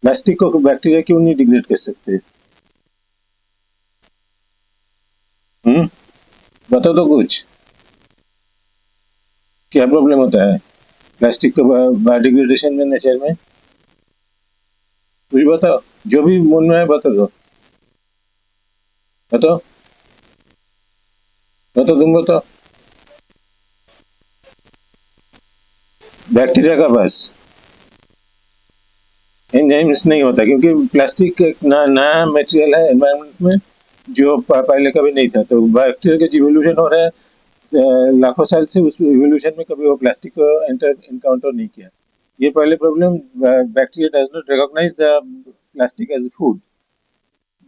Plastic को bacteria क्यों नहीं डिग्रेड कर सकते? हम्म, बताओ तो कुछ, क्या प्रॉब्लम होता है प्लास्टिक को बायोडिग्रेडेशन में, नेचर में? कुछ बताओ, जो भी मन में है बता दो। बताओ, बताओ, तुम बताओ। बैक्टीरिया का बस एंजाइम्स नहीं होता, क्योंकि प्लास्टिक एक नया मटेरियल है एनवायरनमेंट में, जो पहले कभी नहीं था। तो बैक्टीरिया का इवोल्यूशन हो रहा है लाखों साल से, उस इवोल्यूशन में कभी वो प्लास्टिक को एनकाउंटर नहीं किया। ये पहले problem, bacteria does not recognise the plastic as food.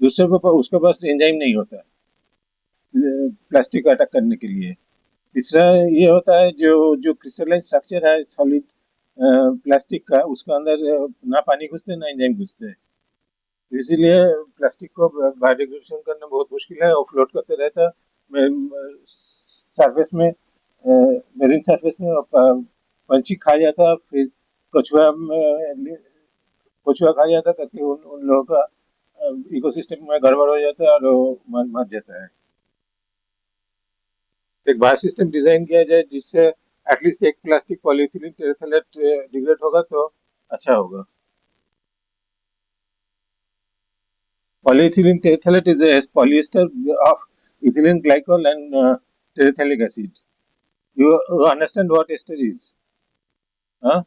दूसरे को उसके पास एंजाइम नहीं होता प्लास्टिक को अटैक करने के लिए। तीसरा ये होता है, जो जो क्रिस्टलाइन स्ट्रक्चर है सॉलिड प्लास्टिक का, उसके अंदर ना पानी घुसते ना एंजाइम घुसते। इसीलिए प्लास्टिक को बायोडिग्रेडेशन करना बहुत मुश्किल है, और फ्लोट करते रहता है सरफेस में, मेरीन सरफेस में, और पंछी खा जाता, फिर कछुआ में, कछुआ खा जाता, करके उन उन लोगों का इकोसिस्टम में गड़बड़ हो जाता है, और वो मर मर जाता है। एक बायो सिस्टम डिजाइन किया जाए जिससे एटलीस्ट एक प्लास्टिक पॉलीथिलीन टेरेथलेट डिग्रेड होगा तो अच्छा होगा। Polyethylene terephthalate is a polyester of ethylene glycol and terephthalic acid. You understand what ester is? हाँ?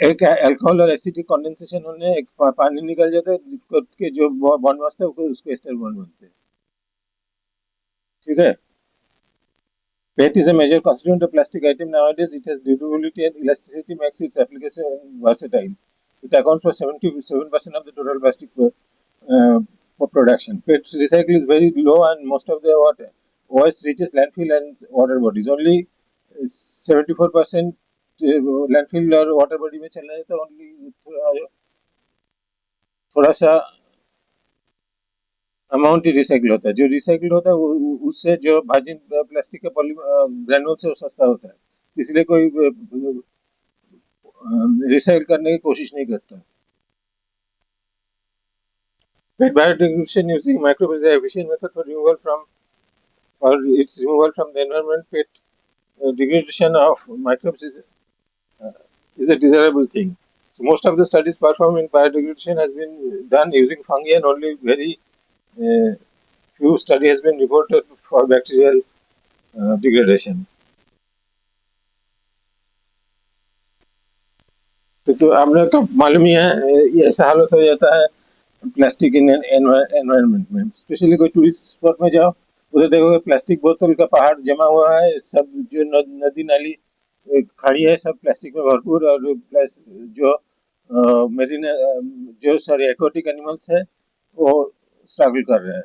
एक अल्कोहल और एसिडिक कंडेंसेशन होने एक पानी निकल जाता है, के जो बॉन्ड बनता है उसको एस्टर बॉन्ड बनते हैं। ठीक है? PET is a major constituent of plastic item nowadays. It has durability and elasticity, makes its application versatile. It accounts for 77% of the total plastic production. PET recycle is very low, and most of the waste reaches landfill and water bodies. Only 74% landfill और water body में चला जाता है। only थोड़ा सा amount ही recycle होता है। जो रिसाइकिल होता है उससे जो वर्जिन प्लास्टिक के ग्रेनुल से वो सस्ता होता है, इसलिए कोई रिसाइकिल करने की कोशिश नहीं करता। PET biodegradation using microbes is an efficient method for its removal from the environment. PET degradation of microbes is a desirable thing. So most of the studies performed in biodegradation has been done using fungi, and only very few study has been reported for bacterial degradation. तो आपने कब मालूम ही है ये ऐसा हालत हो जाता है प्लास्टिक इन एनवायरनमेंट में। स्पेशली कोई टूरिस्ट स्पॉट में जाओ, उधर देखोगे प्लास्टिक बोतल का पहाड़ जमा हुआ है, सब जो नदी नाली खाड़ी है सब प्लास्टिक में भरपूर, और प्लस जो मेरीन जो सारे एक्वाटिक एनिमल्स है वो स्ट्रगल कर रहे हैं।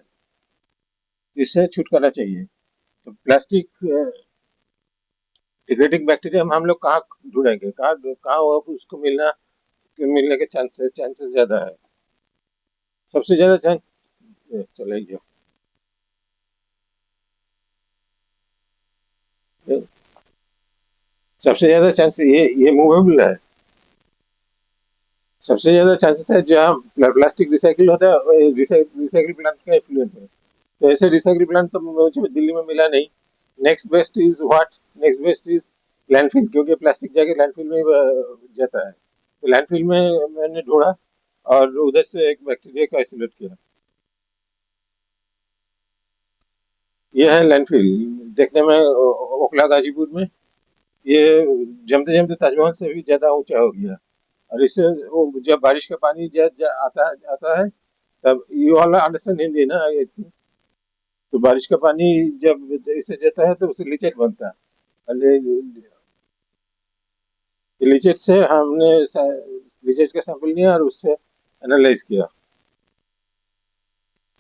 इससे छुटकारा चाहिए। तो प्लास्टिक डिग्रेडिंग बैक्टीरिया हम लोग कहाँ ढूंढेंगे, कहाँ कहाँ उसको मिलने के चांसेस ज्यादा है? सबसे ज्यादा चांस, चले गया, सबसे ज्यादा चांस ये मूवेबल है। सबसे ज्यादा चांसेस है जहाँ प्लास्टिक रिसाइकिल होता है, रिसाइकिल प्लांट का एफ्लुएंट है। तो ऐसे रिसाइकिल प्लांट तो मुझे दिल्ली में मिला नहीं। Next best is what? Next best is landfill, क्योंकि प्लास्टिक जाके लैंडफिल में जाता है। तो लैंडफिल में मैंने ढूंढा, और उधर से एक बैक्टीरिया को आइसोलेट किया। ये है लैंडफिल, देखने में ओखला गाजीपुर में। ये जमते जमते ताजमहल से भी ज्यादा ऊंचा हो गया। और इससे वो जब बारिश का पानी आता है तब, यू ऑल अंडरस्टैंड हिंदी ना आई थिंक। तो बारिश का पानी जब इसे जाता है तो उसे लीचेट बनता है। और लीचेट से हमने लीचेट का सैंपल लिया और उससे एनालाइज किया।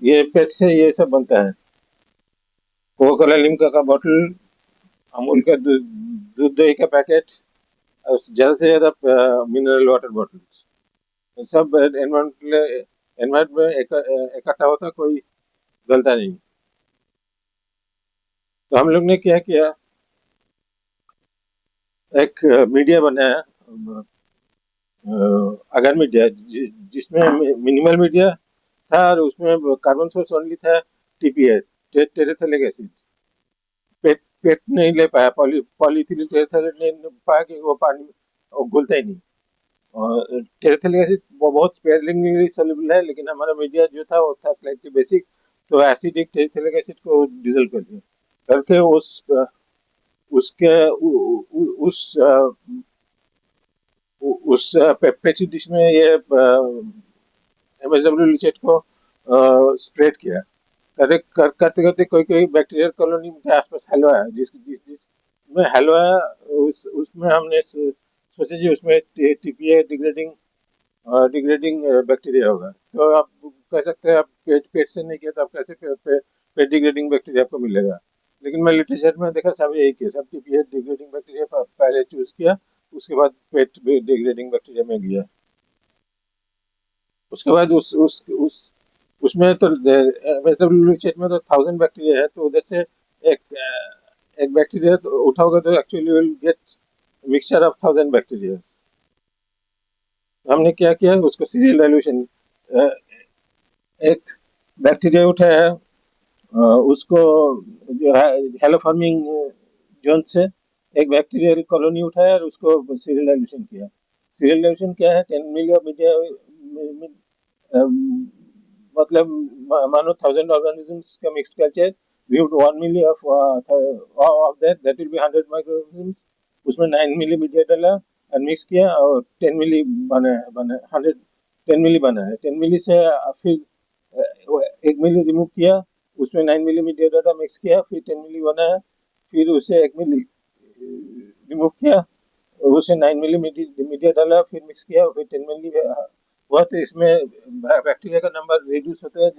ये पेट से ये सब बनता है। कोका कोला लिम्का का बोतल, अमूल का दूध दही का पैकेट, और ज्यादा से ज्यादा मिनरल वाटर बॉटल्स, सब एनवायरमेंट में इकट्ठा होता, कोई गलता नहीं। तो हम लोग ने क्या किया, एक मीडिया बनाया अगर मीडिया जिसमें मिनिमल मीडिया था और उसमें कार्बन सोर्स ओनली था टीपीए, टेरेथेलिक एसिड। पेट पेट नहीं ले पाया, पॉलीथिलीन टेरेथेलिक नहीं ले पाया कि वो पानी वो घुलता ही नहीं। और टेरेथेलिक एसिड वो बहुत स्पेयरलिंगली सॉल्युबल है, लेकिन हमारा मीडिया जो था वो था स्लाइटली बेसिक, तो एसिडिक टेरेथेलिक एसिड को डिजोल्व कर दिया, करके उसके उस पेट्री डिश में ये एमएसडब्ल्यू लिचेट को स्प्रेड किया। करते करते कोई कोई बैक्टीरियल कॉलोनी के आसपास हलवा है, जिस में हलवा है, उसमें हमने सोचा जी उसमें टीपीए डिग्रेडिंग बैक्टीरिया होगा। तो आप कह सकते हैं आप पेट से नहीं किया तो आप कैसे पेट डिग्रेडिंग बैक्टीरिया आपको मिलेगा। लेकिन मैं लिटरेचर में देखा सब यही किया, सब टीपीए डिग्रेडिंग बैक्टीरिया पहले चूज किया, उसके बाद पेट डिग्रेडिंग बैक्टीरिया में गया। उसके बाद उसमें तो एमएसडब्ल्यू चेट में तो 1000 बैक्टीरिया है, तो उधर से एक एक बैक्टीरिया तो उठाओगे तो actually will get mixture of 1000 bacteria. हमने क्या किया, उसको सीरियल डाइल्यूशन, एक बैक्टीरिया उठाया, उसको जो है हेलोफॉर्मिंग जोन से एक बैक्टीरियल कॉलोनी उठाया और उसको सीरियल डाइल्यूशन किया। सीरियल डाइल्यूशन क्या है, 10 मिली ऑफ मीडिया, मतलब मानो 1000 ऑर्गेनिजम्स का mixed culture, we have 1 milli of that will be 100 microorganisms, उसमें 9 मिली मीडिया डाला और मिक्स किया और 10 मिली बना है, 10 मिली बना है। 10 मिली से फिर 1 मिली रिमूव किया, उसमें 9 मिली मीडिया डाला, मिक्स किया, फिर 10 मिली बना है, फिर उसे 1 मिली रिमूव किया, उसे 9 मिली मीडिया डाला, फिर मिक्स किया, फिर 10 मिली हुआ। तो इसमें बैक्टीरिया का नंबर रिड्यूस होता है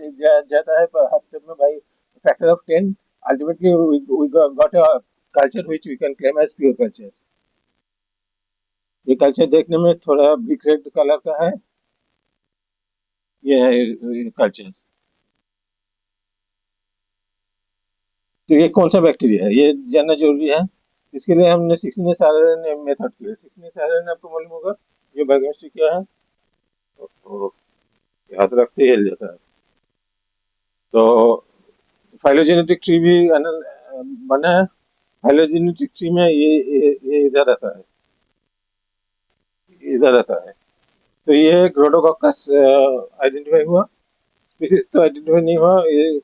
जाता है हर स्टेप में by factor of 10। Ultimately we got a culture which we can claim as pure culture। ये कल्चर देखने में थोड़ा ब्रिक रेड कलर का है, ये है कल्चर। तो ये कौन सा बैक्टीरिया है ये जानना जरूरी है। इसके लिए हमने 16S RNA मेथड किया। 16S RNA आपको मालूम होगा, ये बायोकेमिस्ट्री क्या है, तो याद रखते ही हिल जाता है। तो फाइलोजेनेटिक ट्री भी बना है। फाइलोजेनेटिक ट्री में ये इधर आता है, इधर आता है। तो ये ग्रोडोकॉकस आइडेंटिफाई हुआ, स्पीसीज तो आइडेंटिफाई नहीं हुआ। ये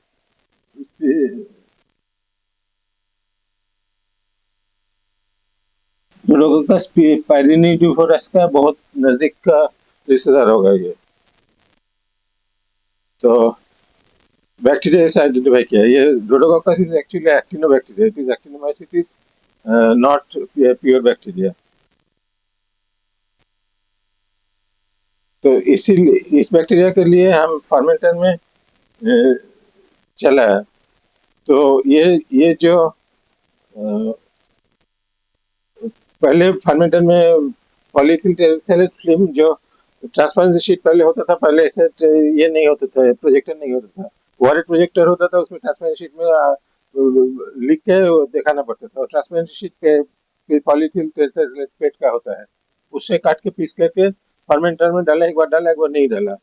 ग्रोडोकॉकस पायरिनिडिफोरस का बहुत नजदीक का रिश्तेदार होगा ये। तो बैक्टीरिया से आइडेंटिफाई किया। ये rhodococcus is actually actinobacteria, it is actinomycetes, not pure bacteria. तो इसीलिए इस बैक्टीरिया के लिए हम फर्मेंटर में चला है। तो ये जो पहले फर्मेंटर में पॉलीथिलीन फिल्म जो ट्रांसपेरेंसी शीट पहले होता था, पहले ऐसे ये नहीं होता था, प्रोजेक्टर नहीं होता था, वायरलेस प्रोजेक्टर होता था, उसमें ट्रांसपेरेंसी शीट में लिख के दिखाना पड़ता था। और ट्रांसपेरेंसी शीट पे पॉलीथिलीन पेट का होता है, उससे काट के पीस करके फर्मेंटर में डाला, एक बार डाला एक बार नहीं डाला,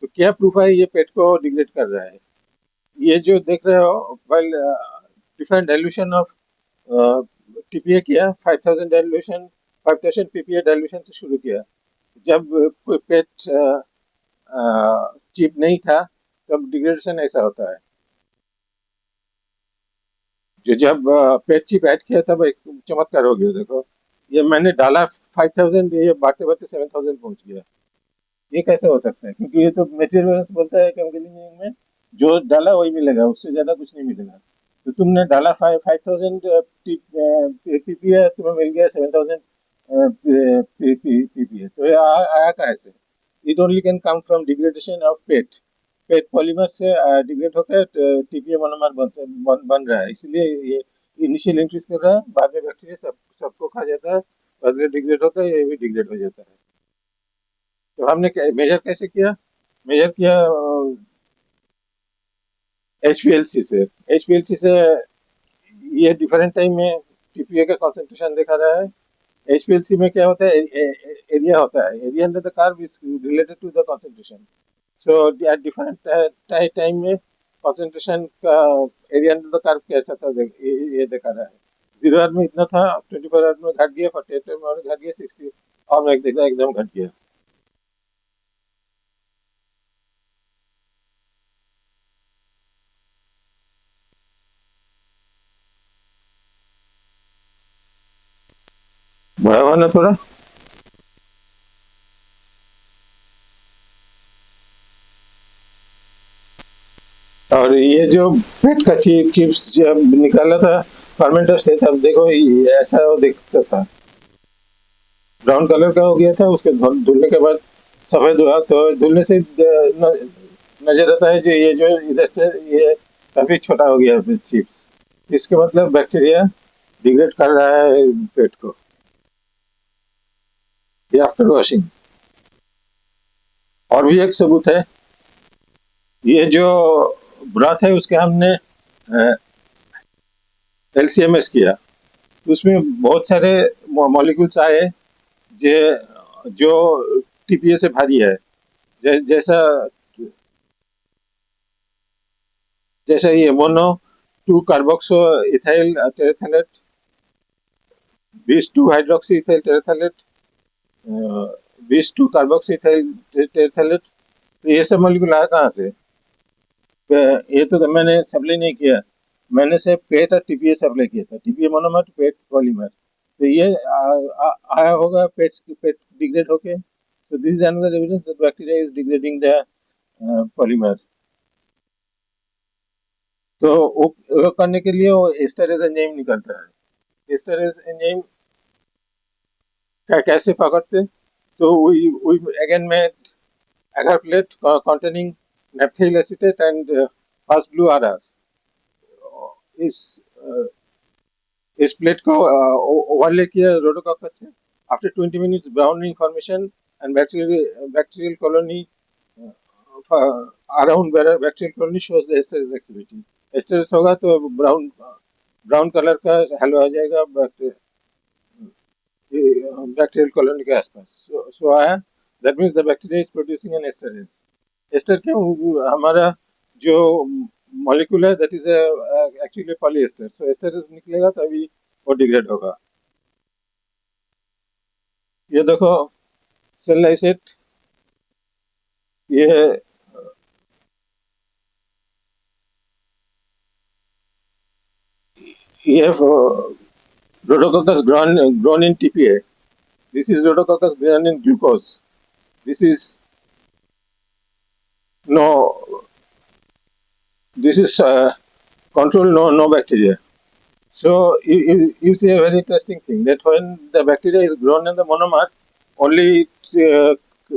तो क्या प्रूफ है ये पेट को डिग्रेड कर रहा है। ये जो देख रहे हो, well different dilution of TPA किया, 5000 डाइल्यूशन, 5000 पीपीए डाइल्यूशन से शुरू किया। जब कोई पेट चीप नहीं था तब डिग्रेडेशन ऐसा होता है। जो जब पेट चीप ऐड किया तब एक चमत्कार हो गया। देखो ये मैंने डाला 5000, ये बांटते बांटते 7000 पहुंच गया। ये कैसे हो सकता है, क्योंकि ये तो मटेरियल बैलेंस बोलता है केमिकल इंजीनियरिंग में, जो डाला वही मिलेगा, उससे ज्यादा कुछ नहीं मिलेगा। तो तुमने डाला 5000 पीपीए, तुम्हें मिल गया 7000 पीपीए। तो ये आया कहाँ से? It only can come from degradation of pet. Pet polymer से डिग्रेड होकर टीपीए मोनोमर बन रहा है, इसलिए ये इनिशियल इंक्रीज कर रहा है, बाद में बैक्टीरिया सबको खा जाता है, बाद में डिग्रेड होता है, ये भी डिग्रेड हो जाता है। तो हमने मेजर कैसे किया? मेजर किया एचपीएलसी से। एचपीएलसी से ये डिफरेंट टाइम में टीपीए का कंसंट्रेशन दिखा रहा है। एचपीएलसी में क्या होता है, एरिया होता है, area under the curve is related to the concentration. So at different time में कंसंट्रेशन का एरिया अंडर द कर्व कैसा था, ये देखा रहा है। 0 आवर में इतना था, 24 आवर में घट गया, 48 आवर में घट गया, 60 और में एकदम घट गया। बड़ा हुआ ना थोड़ा। और ये जो पेट का चिप्स जब निकाला था फर्मेंटर से, तब देखो ऐसा वो दिखता था, ब्राउन कलर का हो गया था। उसके धुलने के बाद सफेद हुआ, तो धुलने से नजर आता है जो ये जो इधर से ये काफी छोटा हो गया चिप्स। इसके मतलब बैक्टीरिया डिग्रेड कर रहा है पेट को, ये आफ्टर वॉशिंग। और भी एक सबूत है, ये जो ब्रथ है उसके हमने एलसीएमएस किया, उसमें बहुत सारे मॉलिक्यूल्स आए जो टीपीए से भारी है। जैसा जैसे ये mono 2 carboxy ethyl terephthalate, 22 hydroxy ethyl terephthalate, 22 carboxy ethyl terephthalate. तो ये सब मॉलिक्यूल आया कहाँ से? ये तो मैंने सप्लाई नहीं किया, मैंने सिर्फ पेट और टीपीए सप्लाई किया था, टीपीए मोनोमर, पेट पॉलीमर। तो ये आया होगा पेट डिग्रेड होके। So this is another evidence that bacteria is degrading the polymer. तो वो करने के लिए वो एस्टरेज एंजाइम निकलता है। एस्टरेज एंजाइम कैसे पकड़ते? तो we again made agar plate containing naphthyl acetate and fast blue RR। इस प्लेट को ओवरले किया रोडोकॉकस से। After 20 minutes browning formation and bacterial colony around bacterial colony shows the esterase activity. Esterase होगा तो brown colour का halo आ जाएगा bacterial colony के आसपास। सो आया, that means the bacteria is producing an esterase. Ester क्यों? हमारा जो मॉलिक्यूल है that is actually polyester. So esterase निकलेगा तभी वो डिग्रेड होगा। ये देखो सेल लाइसेट, ये Rhodococcus grown in TPA. This is Rhodococcus grown in glucose. This is control no bacteria. So you see a very interesting thing, that when the bacteria is grown in the monomer, only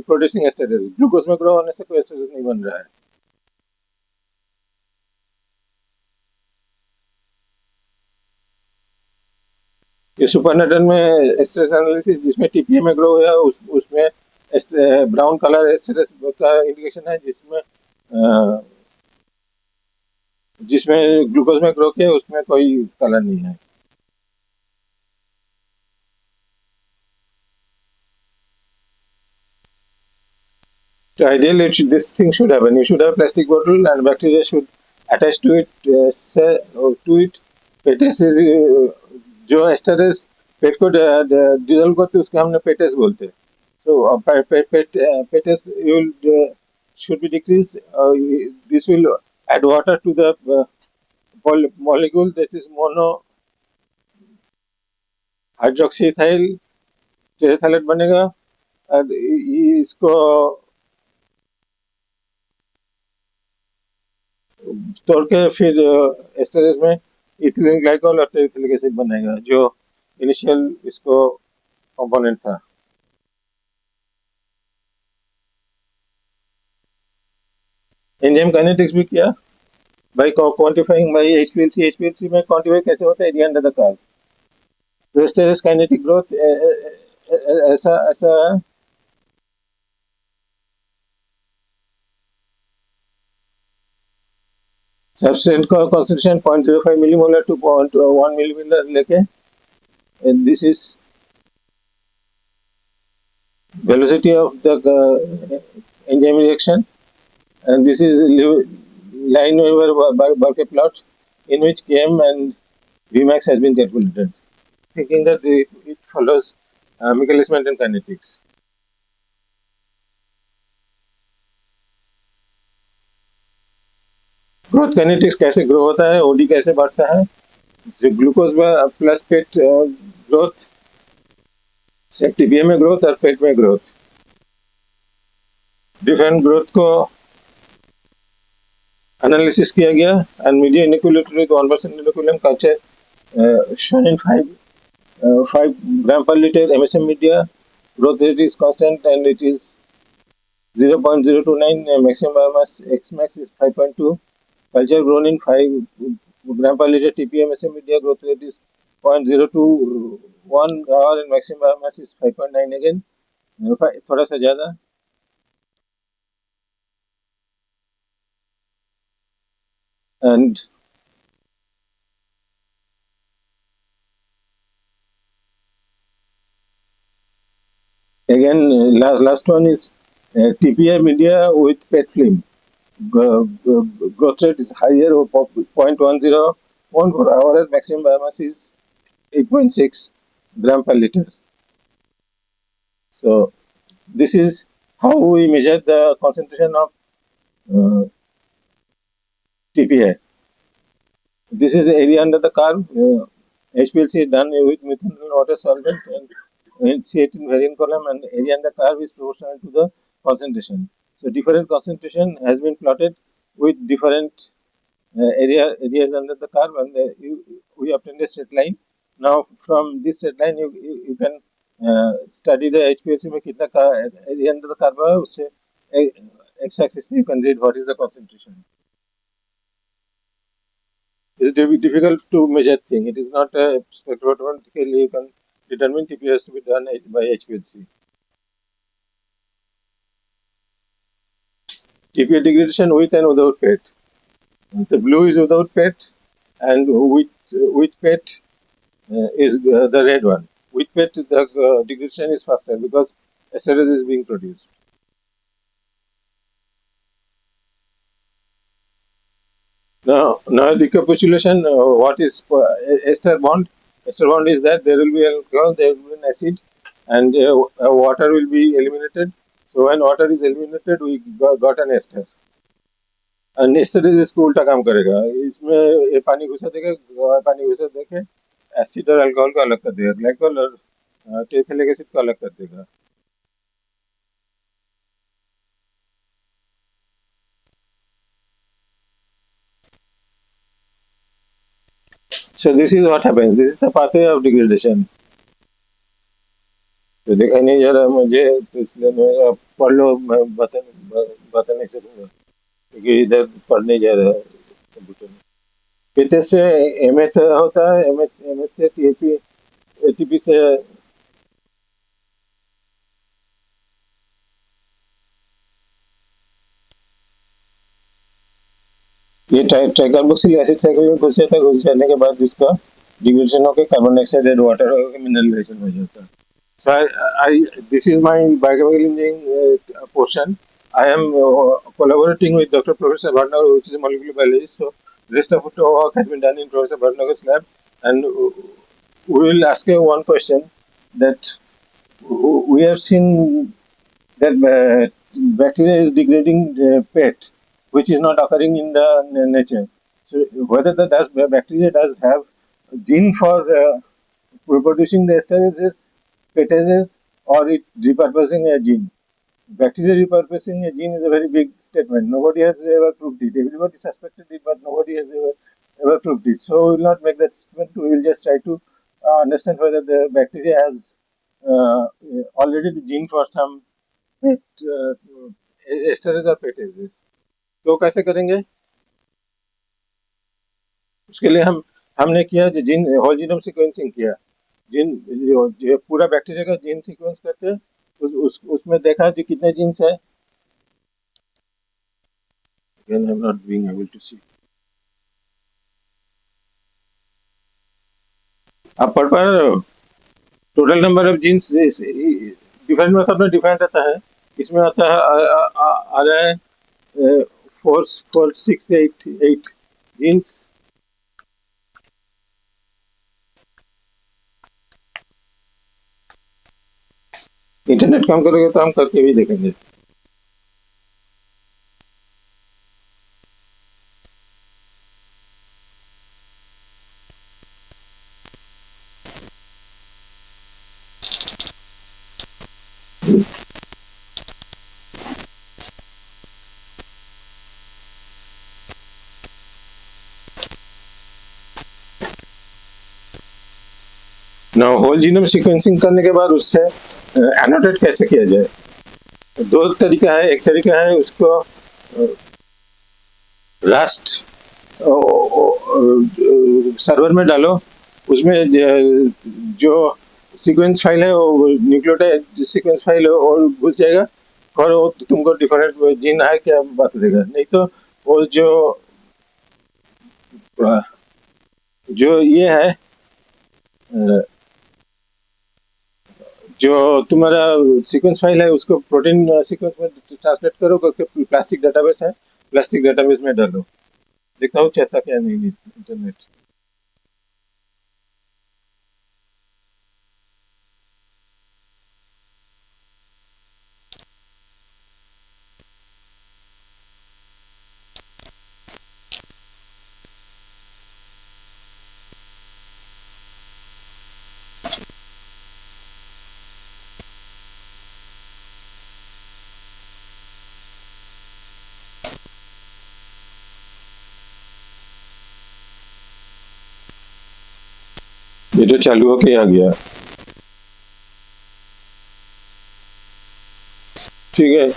producing esterase, glucose में grow होने से कोई esterase नहीं बन रहा है। ये सुपरनेटन में एस्टरेज एनालिसिस जिसमें टीपीए में ग्रो हुआ उसमें ब्राउन कलर एस्टरेज का इंडिकेशन है, जिसमें ग्लूकोज में ग्रो किया उसमें कोई कलर नहीं है। So ideally this thing should happen. You should have plastic bottle and bacteria should attach to it, पेटेस जो एस्टरेज पेट को डिजोल्व करते उसके हमने पेटेस बोलते हैं। सो पेटेस should be decreased. This will add water to the molecule, that is mono हाइड्रोक्सीथाइल टेरेथैलेट बनेगा। और इसको तोड़ के फिर एस्टरेज में इथिलीन ग्लाइकोल और टेरेथिलिक एसिड बनेगा, जो इनिशियल इसको कंपोनेंट था। एंजाइम काइनेटिक्स भी किया by quantifying by HPLC. HPLC में क्वांटिफाई कैसे होता है? Area under the curve. Esterase kinetic growth ऐसा है। सब्सटेंस का कॉन्सेंट्रेशन 0.05 मिलीमोलर टू 1 मिलीमोलर लेके, this is velocity of the enzyme reaction, and this is line over Burke plot in which Km and Vmax has been calculated, thinking that it follows Michaelis-Menten kinetics. Growth kinetics कैसे grow होता है, OD कैसे बढ़ता है, glucose plus पेट growth, TPA में growth और पेट में growth, different growth को एनालिसिस किया गया एंड मीडिया इनइक्वालिटी को 1% इनइक्विलिब्रियम culture shown in 5 gram per liter MSM media. Growth rate is constant and it is 0.029. Maximum biomass X max is 5.2. Culture grown in 5 gram per liter TP MSM media. Growth rate is 0.021 hour and maximum biomass is 5.9 again. थोड़ा सा ज्यादा. And again, last one is TPI media with PET film. Growth rate is higher, 0.101 per hour, and maximum biomass is 8.6 gram per liter. So this is how we measure the concentration of TPI. This is the area under the curve. HPLC is done with methanol water solvent and C8 in variant column, and area under the curve is proportional to the concentration. So different concentration has been plotted with different areas under the curve, and we obtained a straight line. Now from this straight line you can study the HPLC में कितना area under the curve है, उससे x-axis you can read what is the concentration. It's difficult to measure thing. It is not spectrophotometrically you can determine TP has to be done by HPLC. TPA degradation with and without PET. The blue is without PET, and with PET is the red one. With PET, the degradation is faster because esterase is being produced. Now recapitulation. What is ester bond? Ester bond is that there will be alcohol, there will be an acid, and water will be eliminated. So when water is eliminated, we got an ester. And esterase इसको उल्टा काम करेगा, इसमें ये पानी घुसा देके acid और अल्कोहल को अलग कर देगा, ग्लाइकोल और टेरेथिलिक एसिड को अलग कर देगा. So this is what happens. This is the pathway of degradation. तो देखा नहीं जा रहा मुझे, तो इसलिए मैं पढ़ लो, मैं बता नहीं सकूंगा क्योंकि इधर पढ़ नहीं जा रहा कंप्यूटर में. पेटेस से एमएच होता है, एमएच से टीएपी, एटीपी से ये ट्राइकार्बोक्सिलिक एसिड साइकिल में घुस जाने के बाद इसका डिग्रेडेशन होकर कार्बन डाइऑक्साइड एंड वाटर होकर मिनरलाइजेशन हो जाता है. So this is my biochemical engineering portion. I am collaborating with Dr. Professor Bhatnagar, which is a molecular biologist. So rest of the work has been done in Professor Bhatnagar's lab, and we will ask you one question that we have seen that bacteria is degrading PET, which is not occurring in the nature. So whether the bacteria does have gene for reproducing the esterases, petases, or it repurposing a gene. Bacteria repurposing a gene is a very big statement. Nobody has ever proved it. Everybody suspected it, but nobody has ever proved it. So we will not make that statement. We will just try to understand whether the bacteria has already the gene for some esterase or petases. तो कैसे करेंगे? उसके लिए हमने किया gene whole genome sequencing किया. Gene जो पूरा बैक्टीरिया का जीन सीक्वेंस करके उसमें देखा जी कितने जीन्स है. Again, I'm not being able to see. आप पढ़ पा रहे हो? Total number of genes different method में डिफरेंट आता है। इसमें आता है आ रहा है 4 4 6 8 8 जीन्स। इंटरनेट काम करेगा तो हम करके भी देखेंगे। ना होल जीनोम सीक्वेंसिंग करने के बाद उससे एनोटेट कैसे किया जाए। दो तरीका है। एक तरीका है उसको रास्ट सर्वर में डालो, उसमें जो सीक्वेंस फाइल है वो न्यूक्लियोटाइड सीक्वेंस फाइल है और घुस जाएगा और वो तुमको डिफरेंट जीन है क्या बता देगा। नहीं तो वो जो ये है जो तुम्हारा सीक्वेंस फाइल है उसको प्रोटीन सीक्वेंस में ट्रांसलेट करो करके प्लास्टिक डेटाबेस है, प्लास्टिक डेटाबेस में डालो। देखता हूँ चलता क्या नहीं इंटरनेट। ये तो चालू होके आ गया। ठीक है,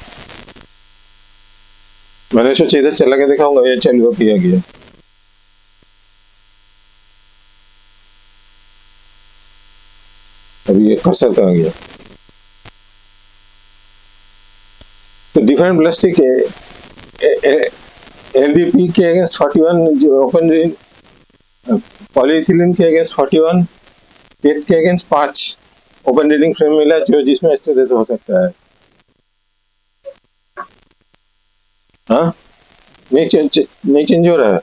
मैंने सोचा इधर चला के दिखाऊंगा, ये चालू होके आ गया। अभी ये कसर का आ गया। तो डिफरेंट प्लास्टिक एलडीपी के अगेंस्ट 41 जो ओपन पॉलीइथिलीन के अगेंस्ट 41, पेट के अगेंस्ट 5 ओपन रीडिंग फ्रेम मिला जो जिसमें एस्टेरेस हो सकता है। हाँ, नहीं चेंज हो रहा है।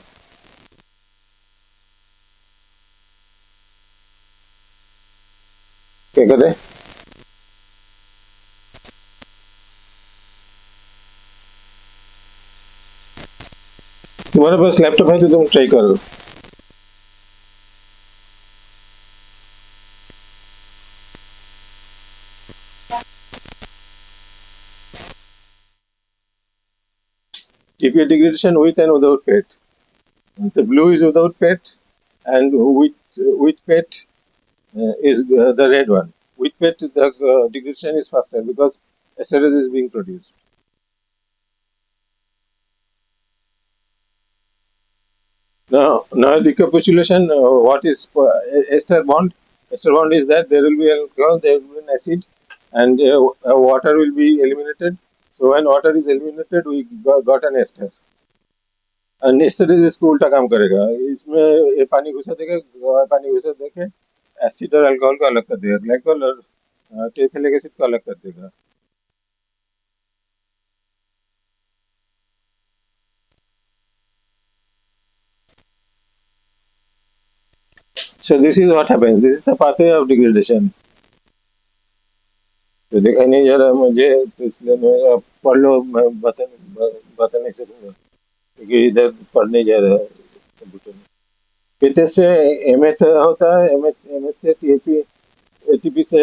क्या करे? तुम्हारे पास लैपटॉप है तो तुम ट्राई करो। TPA degradation with and without PET. The blue is without PET, and with PET is the red one. With PET, the degradation is faster because esterase is being produced. Now recapitulation. What is ester bond? Ester bond is that there will be alcohol, there will be an acid, and water will be eliminated. So when water is eliminated, we got an ester. Esterase इसको उल्टा काम करेगा। इसमें ये पानी घुसा देगा, पानी घुसा देके एसिड और अल्कोहल को अलग कर देगा, ग्लाइकोल और टेरेथिलिक एसिड को अलग कर देगा। So this is what happens. This is the pathway of degradation. तो देखा नहीं जा रहा मुझे, तो इसलिए मैं पढ़ लो, मैं बता नहीं सकूंगा क्योंकि इधर पढ़ नहीं जा रहा कंप्यूटर में। पेटेस से एमएच होता है, एमएच से टीएपी, एटीपी से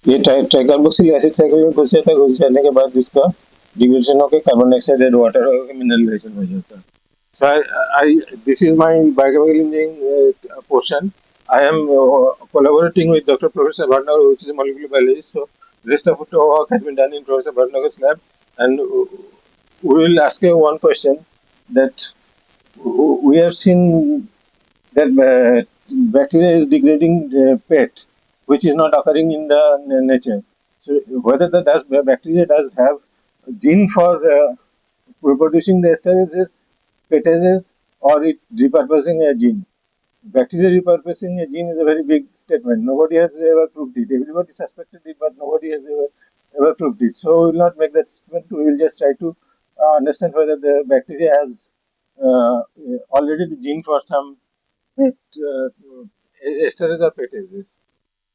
ये ट्राइकार्बोक्सिल एसिड साइकिल में घुस जाता है। घुस जाने के बाद इसका डिग्रेडेशन होकर carbon dioxide and water mineralisation हो जाता है। So this is my biochemical engineering portion. I am collaborating with Dr. Professor Bhatnagar, which is a molecular biologist. So rest of the work has been done in Professor Bhatnagar's lab, and we will ask you one question that we have seen that bacteria is degrading PET, which is not occurring in the nature. So whether the bacteria does have gene for reproducing the esterases, petases, or it repurposing a gene. Bacteria repurposing a gene is a very big statement. Nobody has ever proved it. Everybody suspected it, but nobody has ever proved it. So we will not make that statement. We will just try to understand whether the bacteria has already the gene for some esterase और पेटेजेस.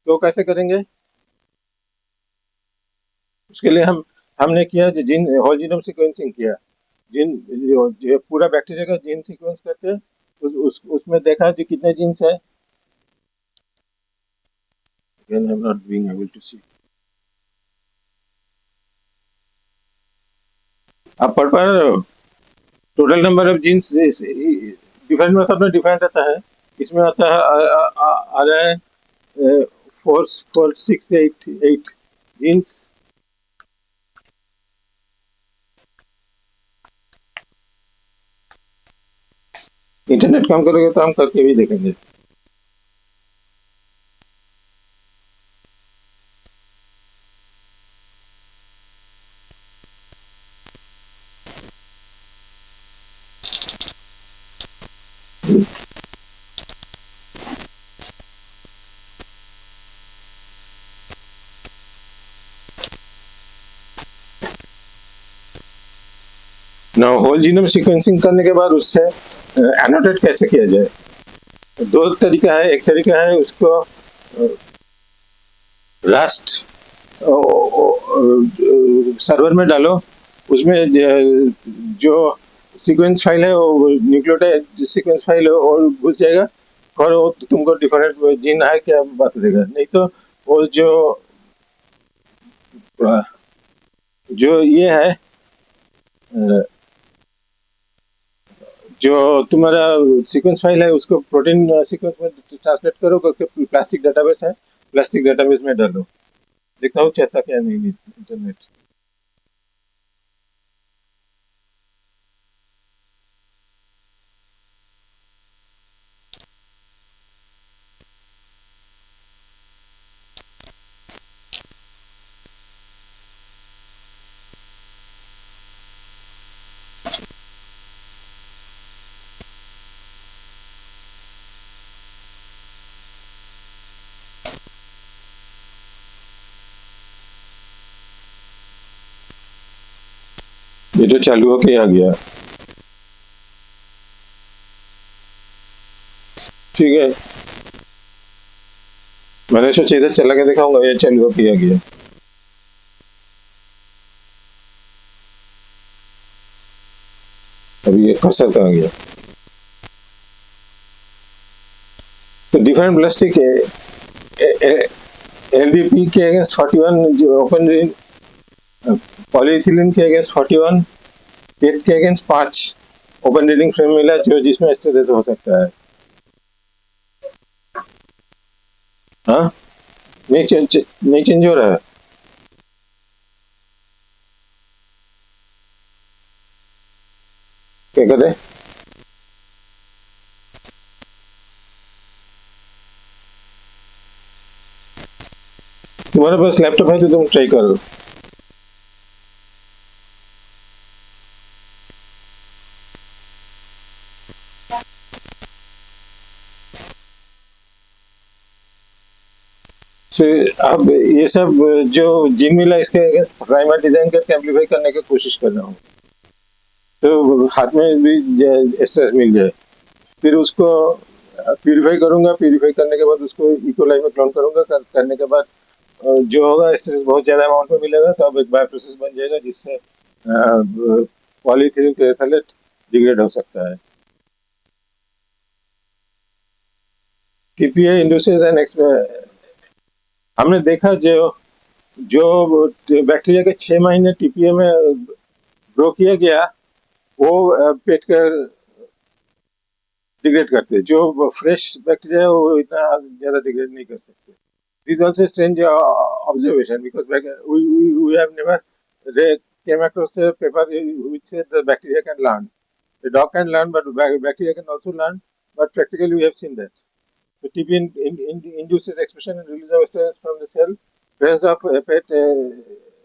तो कैसे करेंगे? उसके लिए हमने किया gene whole genome sequencing किया. जो पूरा बैक्टीरिया का जीन सीक्वेंस करके उसमें देखा कि कितने जीन्स है. Again, I'm not being able to see. आप पढ़ पा रहे हो? Total number of genes different method में डिफरेंट आता है. इसमें आता है आ रहा है 4,688 जीन्स. इंटरनेट काम करोगे तो हम करके भी देखेंगे. ना होल जीनोम सीक्वेंसिंग करने के बाद उससे एनोटेट कैसे किया जाए? दो तरीका है. एक तरीका है उसको रास्ट सर्वर में डालो. उसमें जो सीक्वेंस फाइल है वो न्यूक्लियोटाइड सीक्वेंस फाइल है और घुस जाएगा और वो तुमको डिफरेंट जीन है क्या बता देगा. नहीं तो वो जो ये है जो तुम्हारा सीक्वेंस फाइल है उसको प्रोटीन सीक्वेंस में ट्रांसलेट करो करके प्लास्टिक डेटाबेस है. प्लास्टिक डेटाबेस में डालो. देखता हूँ चलता क्या नहीं इंटरनेट. ये तो चालू होके आ गया. ठीक है, मैंने सोचा इधर चला के दिखाऊंगा. ये चालू होके आ गया. अभी ये कसर कहाँ गया? तो डिफरेंट प्लास्टिक एलडीपी के अगेंस्ट 41 जो ओपन पॉलीइथिलीन के अगेंस्ट 41, पेट के अगेंस्ट 5 ओपन रीडिंग फ्रेम मिला जो जिसमें एस्टेरेस हो सकता है. हाँ, नहीं चेंज हो रहा है. क्या करे? तुम्हारे पास लैपटॉप है तो तुम ट्राई करो. अब ये सब जो जीन मिला इसके अगेंस्ट प्राइमर डिजाइन करके एम्पलीफाई करने की कोशिश कर रहा हूँ. तो हाथ में भी स्ट्रेस मिल जाए. फिर उसको प्यूरिफाई करूंगा. प्यूरिफाई करने के बाद उसको इकोलाई में क्लोन करूंगा. करने के बाद जो होगा स्ट्रेस बहुत ज्यादा अमाउंट में मिलेगा तो अब एक बायो प्रोसेस बन जाएगा जिससे पॉलीइथिलीन टेरेथलेट डिग्रेड हो सकता है. टीपीए इंड्यूसेस एन हमने देखा जो बैक्टीरिया के 6 महीने टीपीए में ग्रो किया गया वो पेट कर डिग्रेड करते हैं. जो फ्रेश बैक्टीरिया है वो इतना ज्यादा डिग्रेड नहीं कर सकते. This also strange observation because we have never came across a paper which said the bacteria can learn. The dog can learn, but bacteria can also learn. But practically we have seen that. So TP induces expression and release of esterase from the cell. Presence of pet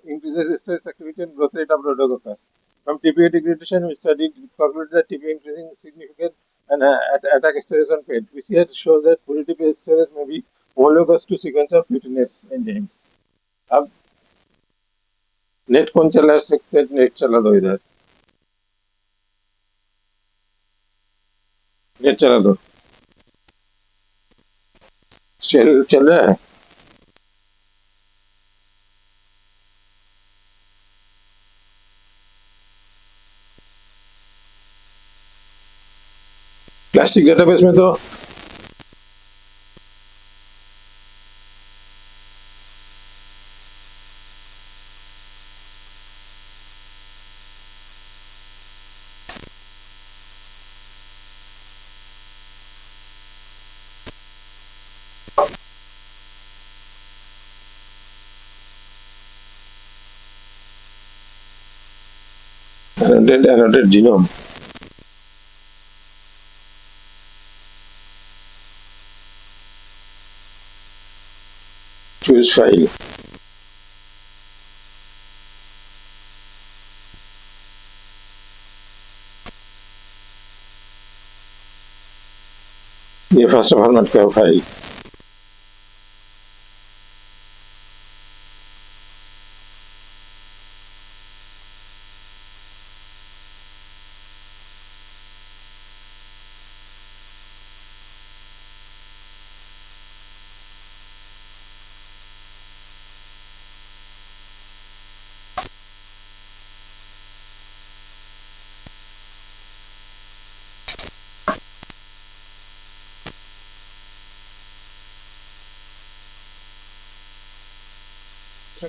increases esterase activity and growth rate of Rhodococcus. From TPA degradation, we studied concluded that TPA increasing significant and attack esterase on PET. PCR shows that positive esterase may be homologous to sequence of glutinase enzymes. अब net कौन चला सकते हैं? Net चला दो इधर, net चला दो, चल रहा है। प्लास्टिक डेटाबेस में तो annotated genome. Choose file. ये फर्स्ट फॉर्मेट का फाइल,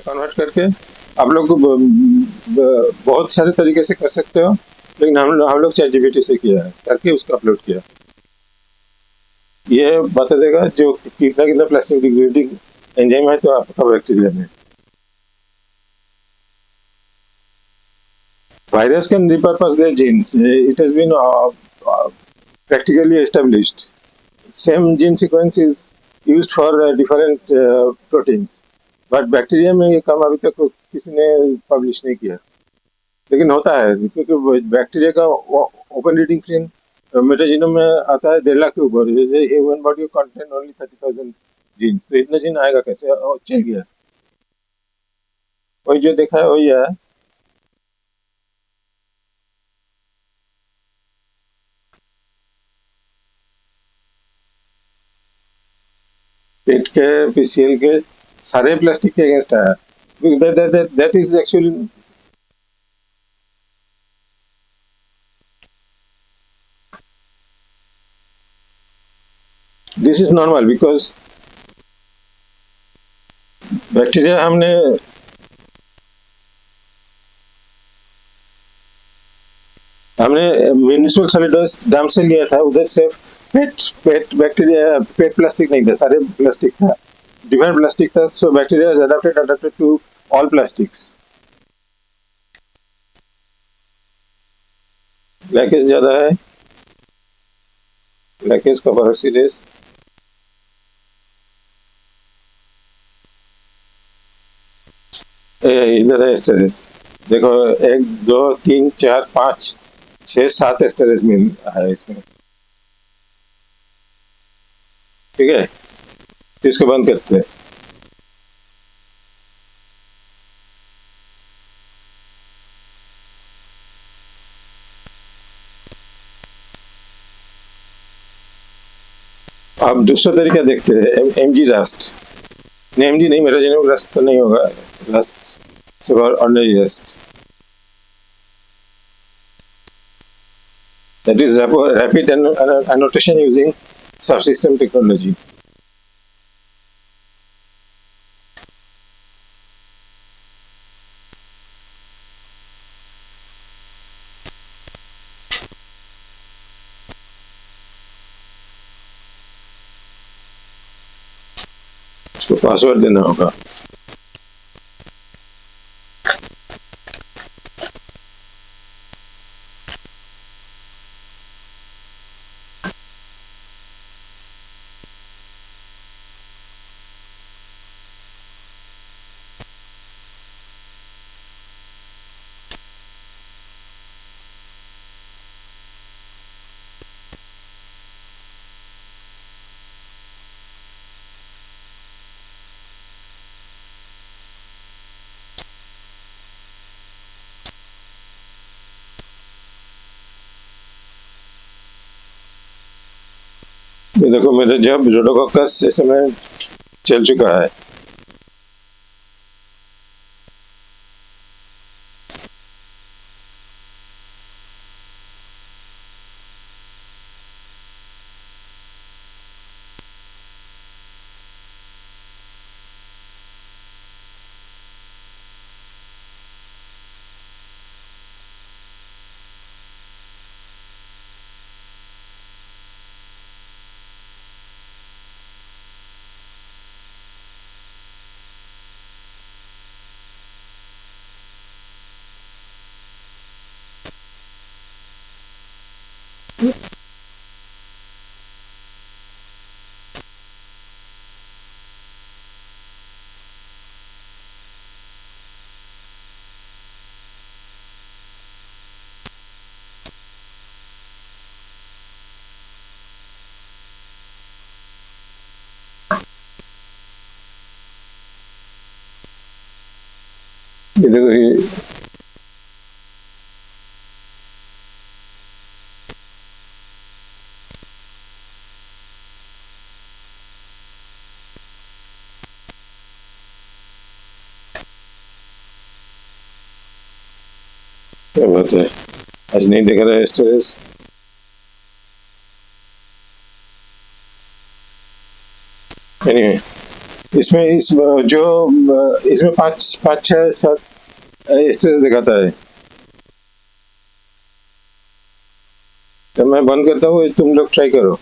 कन्वर्ट करके आप लोग बहुत सारे तरीके से कर सकते हो, लेकिन हम लोग ChatGPT से किया है, करके उसको अपलोड किया। ये बता देगा जो कितना कितना प्लास्टिक डिग्रेडिंग एंजाइम है तो आपका बैक्टीरिया में। Virus can repurpose their genes. It has been practically established. Same gene sequence is used for different proteins. But bacteria में ये काम अभी तक किसी ने पब्लिश नहीं किया, लेकिन होता है क्योंकि बैक्टीरिया का ओपन रीडिंग फ्रेम मेटाजीनोम में आता है 1.5 लाख के ऊपर। जैसे human body contain only 30,000 gene, तो इतना जीन आएगा कैसे? चल गया, वही जो देखा है वही है। पेट के पीसीएल के सारे प्लास्टिक के अगेंस्ट है। That is actually this is normal because bacteria हमने म्यूनिसिपल सॉलिड वेस्ट डैम से लिया था, उधर से पेट बैक्टीरिया, पेट प्लास्टिक नहीं था, सारे प्लास्टिक था, डिफरेंट प्लास्टिक था। So bacteria is adapted to all plastics. Laccase ज्यादा है, लैकेज का परऑक्सीडेज इधर है एस्टेरेस। देखो 1 2 3 4 5 6 7 एस्टेरेस मिल है इसमें, ठीक है। तो इसको बंद करते हैं। अब दूसरा तरीका देखते हैं, एमजी रस्ट। नहीं एमजी नहीं, मेरा जनरल रस्ट तो नहीं होगा, rust ordinary rust. That is rapid annotation using subsystem technology. इसको पासवर्ड देना होगा। ये देखो मेरा जब रोडोकॉकस इस समय चल चुका है। ये देखो ये क्या बात है, आज नहीं देख रहा है स्टोरेज। एनीवे इसमें जो इसमें पाँच पाँच छः सात स्टोरेज दिखाता है। तो मैं बंद करता हूँ, तुम लोग ट्राई करो।